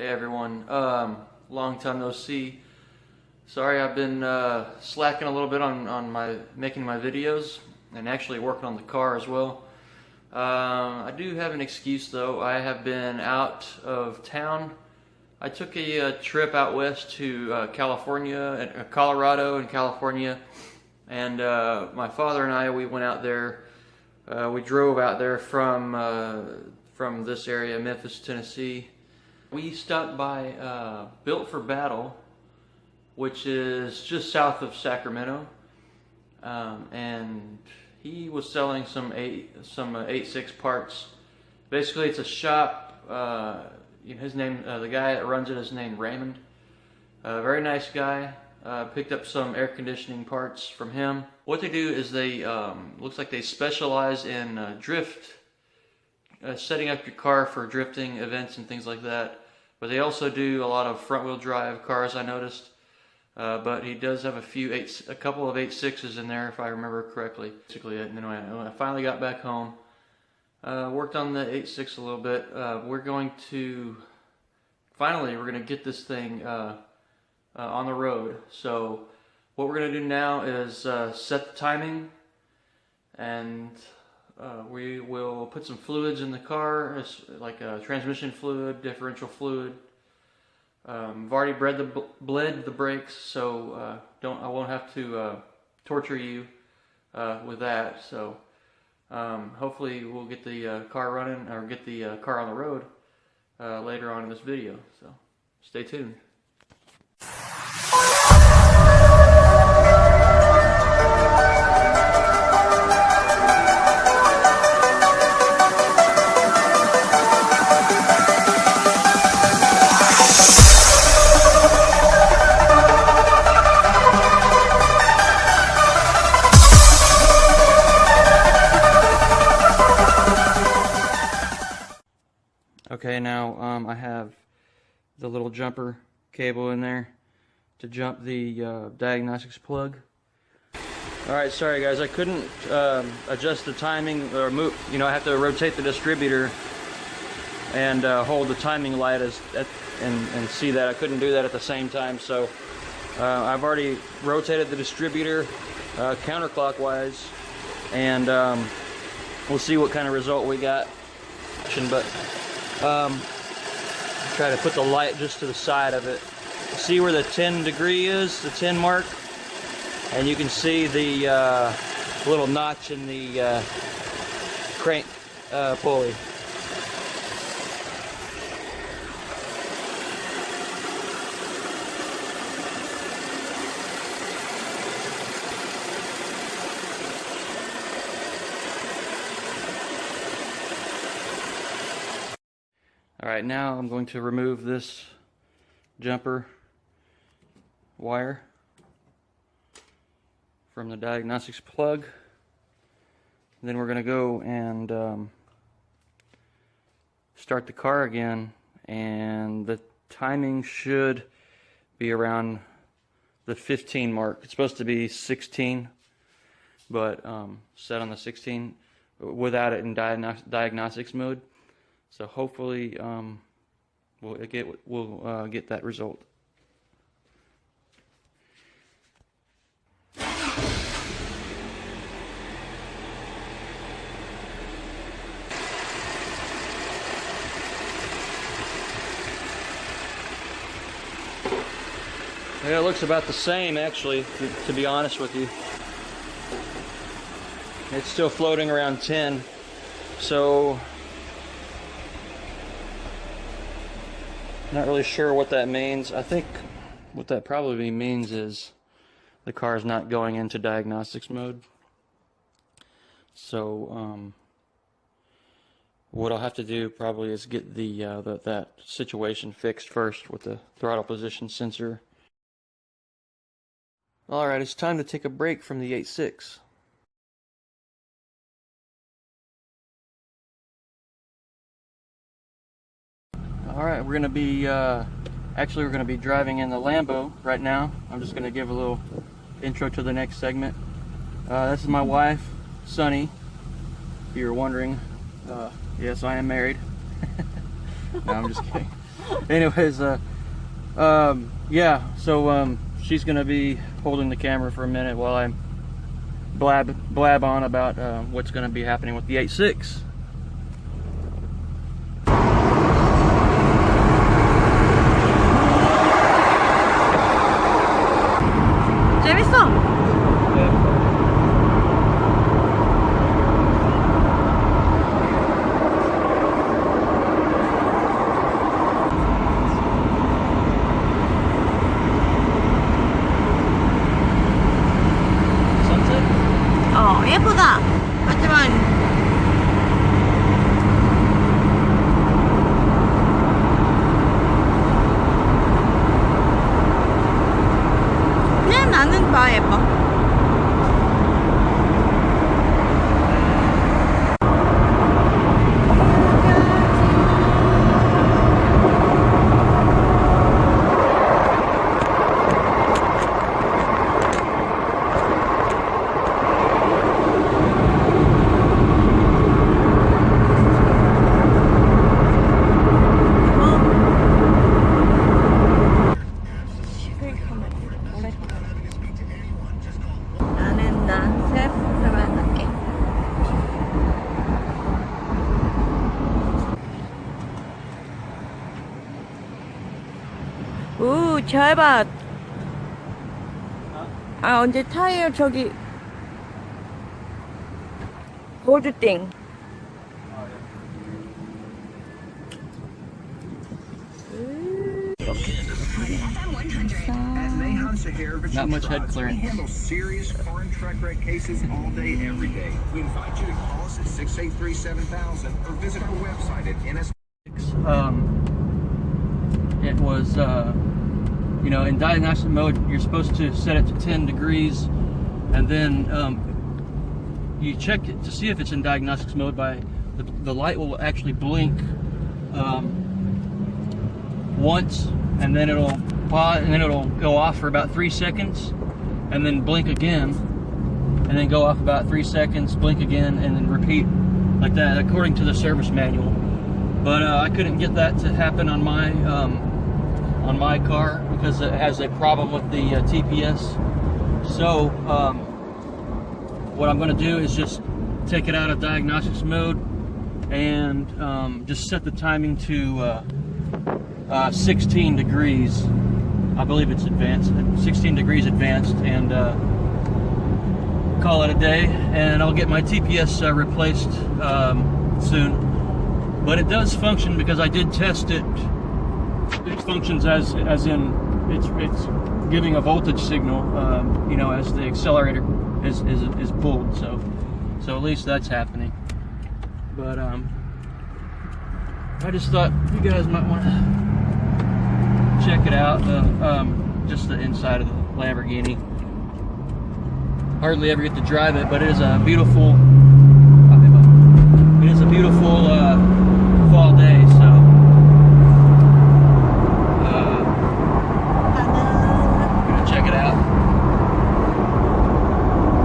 Hey everyone, long time no see. Sorry I've been slacking a little bit on making my videos and actually working on the car as well. I do have an excuse though. I have been out of town. I took a trip out west to California, Colorado and California, and my father and I, we went out there. We drove out there from this area, Memphis, Tennessee. We stopped by Built for Battle, which is just south of Sacramento, and he was selling some 86 parts. Basically, it's a shop. His name, the guy that runs it is named Raymond. Very nice guy. Picked up some air conditioning parts from him. What they do is they looks like they specialize in drift, setting up your car for drifting events and things like that. But they also do a lot of front-wheel drive cars, I noticed. But he does have a couple of 86s in there, if I remember correctly. Basically, and then when I finally got back home, worked on the 86 a little bit. We're going to get this thing on the road. So what we're going to do now is set the timing, and we will put some fluids in the car, like transmission fluid, differential fluid. I've already bled the brakes, so I won't have to torture you with that. So hopefully we'll get the car running, or get the car on the road later on in this video. So stay tuned. Okay, now I have the little jumper cable in there to jump the diagnostics plug. Alright, sorry guys, I couldn't adjust the timing or move. I have to rotate the distributor and hold the timing light and see that. I couldn't do that at the same time, so I've already rotated the distributor counterclockwise, and we'll see what kind of result we got. But try to put the light just to the side of it. See where the 10 degree is, the 10 mark, and you can see the little notch in the crank pulley. Alright, now I'm going to remove this jumper wire from the diagnostics plug. Then we're going to go and start the car again, and the timing should be around the 15 mark. It's supposed to be 16, but set on the 16 without it in diagnostics mode. So hopefully we'll get that result. Yeah, it looks about the same actually, to be honest with you. It's still floating around 10, so not really sure what that means. I think what that probably means is the car is not going into diagnostics mode. So what I'll have to do probably is get that situation fixed first with the throttle position sensor. Alright, it's time to take a break from the 86. Alright, we're going to be, actually we're going to be driving in the Lambo right now. I'm just going to give a little intro to the next segment. This is my wife, Sunny, if you were wondering. Yes, I am married. No, I'm just kidding. Anyways, yeah, so she's gonna be holding the camera for a minute while I blab on about what's gonna be happening with the 86. 재밌어. 예쁘다. 하지만 그냥 나는 봐 예뻐. 오, 잘 봐. 아, 언제 타이어 저기 골드띵. Not much head clearance. We handle serious car and truck wreck cases all day, every day. We invite you to call us at 683-7000 or visit our website at NS. It was, you know, in diagnostic mode, you're supposed to set it to 10 degrees, and then you check it to see if it's in diagnostics mode by the light will actually blink once, and then it'll pause, and then it'll go off for about 3 seconds, and then blink again, and then go off about 3 seconds, blink again, and then repeat like that, according to the service manual. But I couldn't get that to happen on my car because it has a problem with the TPS. So what I'm going to do is just take it out of diagnostics mode and just set the timing to 16 degrees. I believe it's advanced, 16 degrees advanced, and call it a day. And I'll get my TPS replaced soon. But it does function because I did test it. It functions as in it's giving a voltage signal, you know, as the accelerator is pulled. So at least that's happening. But I just thought you guys might want to check it out. Just the inside of the Lamborghini. Hardly ever get to drive it, but it is a beautiful. It is a beautiful fall day. So. Check it out.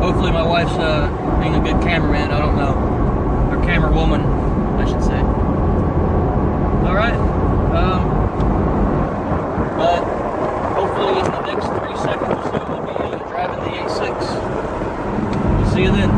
Hopefully my wife's being a good cameraman, I don't know. Or camera woman, I should say. Alright. But hopefully in the next 3 seconds or so we'll be driving the 86. We'll see you then.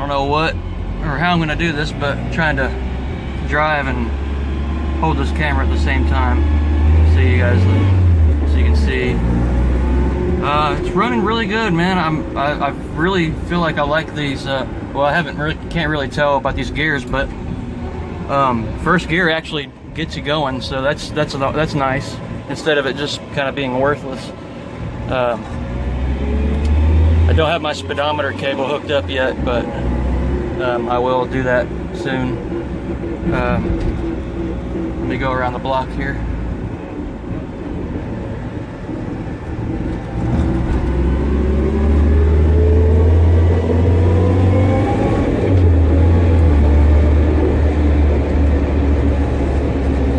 don't know what or how I'm gonna do this, but I'm trying to drive and hold this camera at the same time so you guys, so you can see. It's running really good, man. I really feel like I like these. Well, I can't really tell about these gears, but first gear actually gets you going, so that's nice. Instead of it just kind of being worthless. I don't have my speedometer cable hooked up yet, but I will do that soon. Let me go around the block here.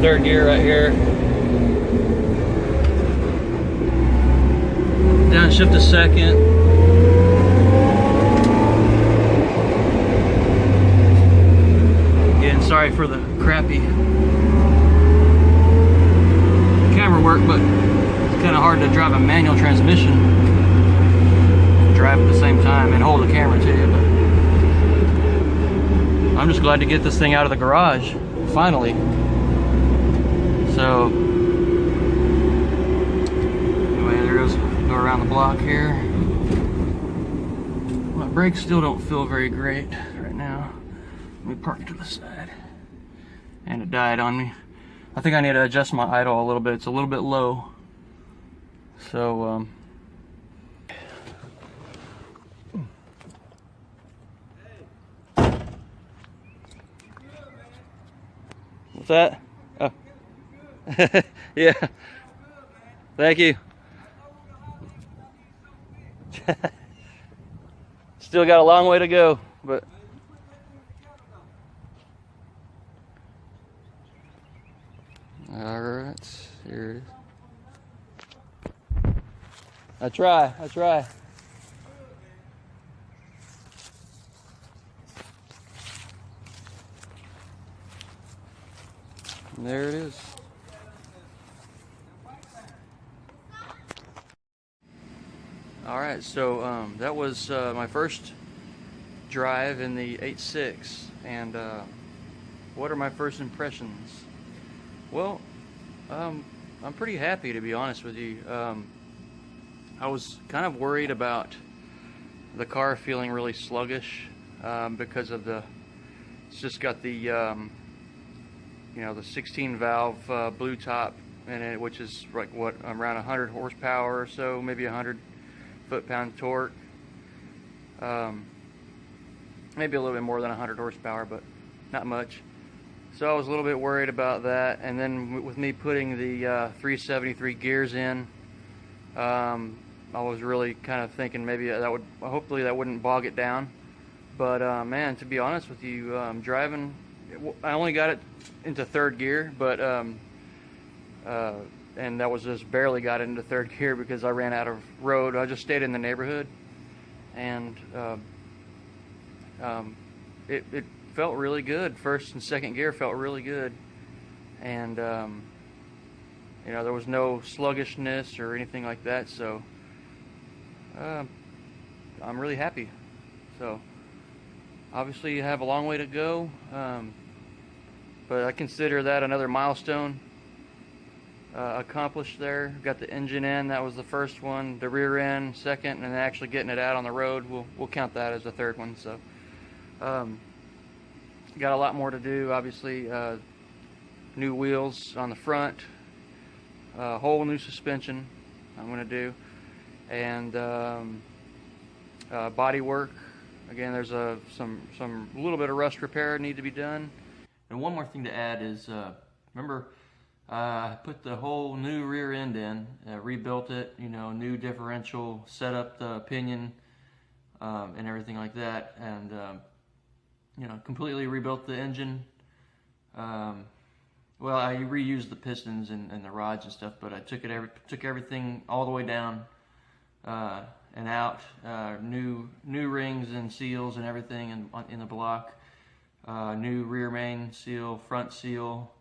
Third gear right here. Downshift to second. Again, sorry for the crappy camera work, but it's kind of hard to drive a manual transmission and drive at the same time and hold the camera too. But I'm just glad to get this thing out of the garage finally. So anyway, there goes, go around the block here. My brakes still don't feel very great right now. Let me park to the side. And it died on me. I think I need to adjust my idle a little bit. It's a little bit low. So what's that? Oh. Yeah. Thank you. Still got a long way to go, but all right, here it is. I try. And there it is. All right, so that was my first drive in the 8.6, and what are my first impressions? Well, I'm pretty happy, to be honest with you. I was kind of worried about the car feeling really sluggish because of it's just got the you know, the 16 valve blue top in it, which is like what, around 100 horsepower or so, maybe 100 foot-pound torque, maybe a little bit more than 100 horsepower, but not much. So I was a little bit worried about that. And then with me putting the 373 gears in, I was really kind of thinking maybe that would, hopefully that wouldn't bog it down. But man, to be honest with you, driving, I only got it into third gear, but and that was just barely got into third gear because I ran out of road. I just stayed in the neighborhood, and it felt really good. First and second gear felt really good, and you know, there was no sluggishness or anything like that. So I'm really happy. So obviously you have a long way to go, but I consider that another milestone accomplished there. Got the engine in, that was the first one. The rear end second, and then actually getting it out on the road, we'll count that as the third one. So got a lot more to do. Obviously new wheels on the front, whole new suspension I'm going to do, and body work. Again, there's some little bit of rust repair need to be done. And one more thing to add is, remember, I put the whole new rear end in, rebuilt it, you know, new differential, set up the pinion and everything like that, and you know, completely rebuilt the engine. Well, I reused the pistons and the rods and stuff, but I took everything all the way down and out, new rings and seals and everything in the block, new rear main seal, front seal,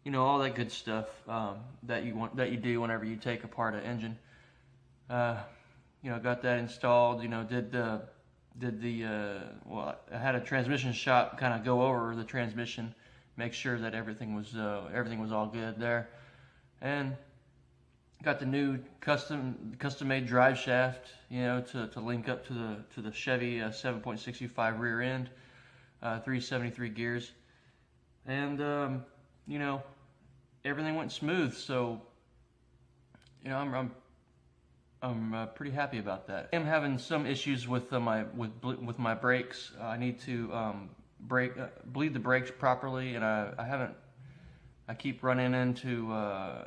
you know, all that good stuff that you do whenever you take apart an engine. You know, got that installed. You know, did the did the well, I had a transmission shop kind of go over the transmission, make sure that everything was all good there, and got the new custom-made drive shaft, you know, to link up to the Chevy 7.65 rear end, 373 gears, and you know, everything went smooth. So, you know, I'm pretty happy about that. I'm having some issues with my brakes. I need to bleed the brakes properly, and I keep running into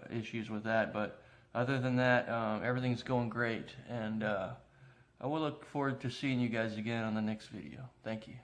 issues with that. But other than that, everything's going great, and I will look forward to seeing you guys again on the next video. Thank you.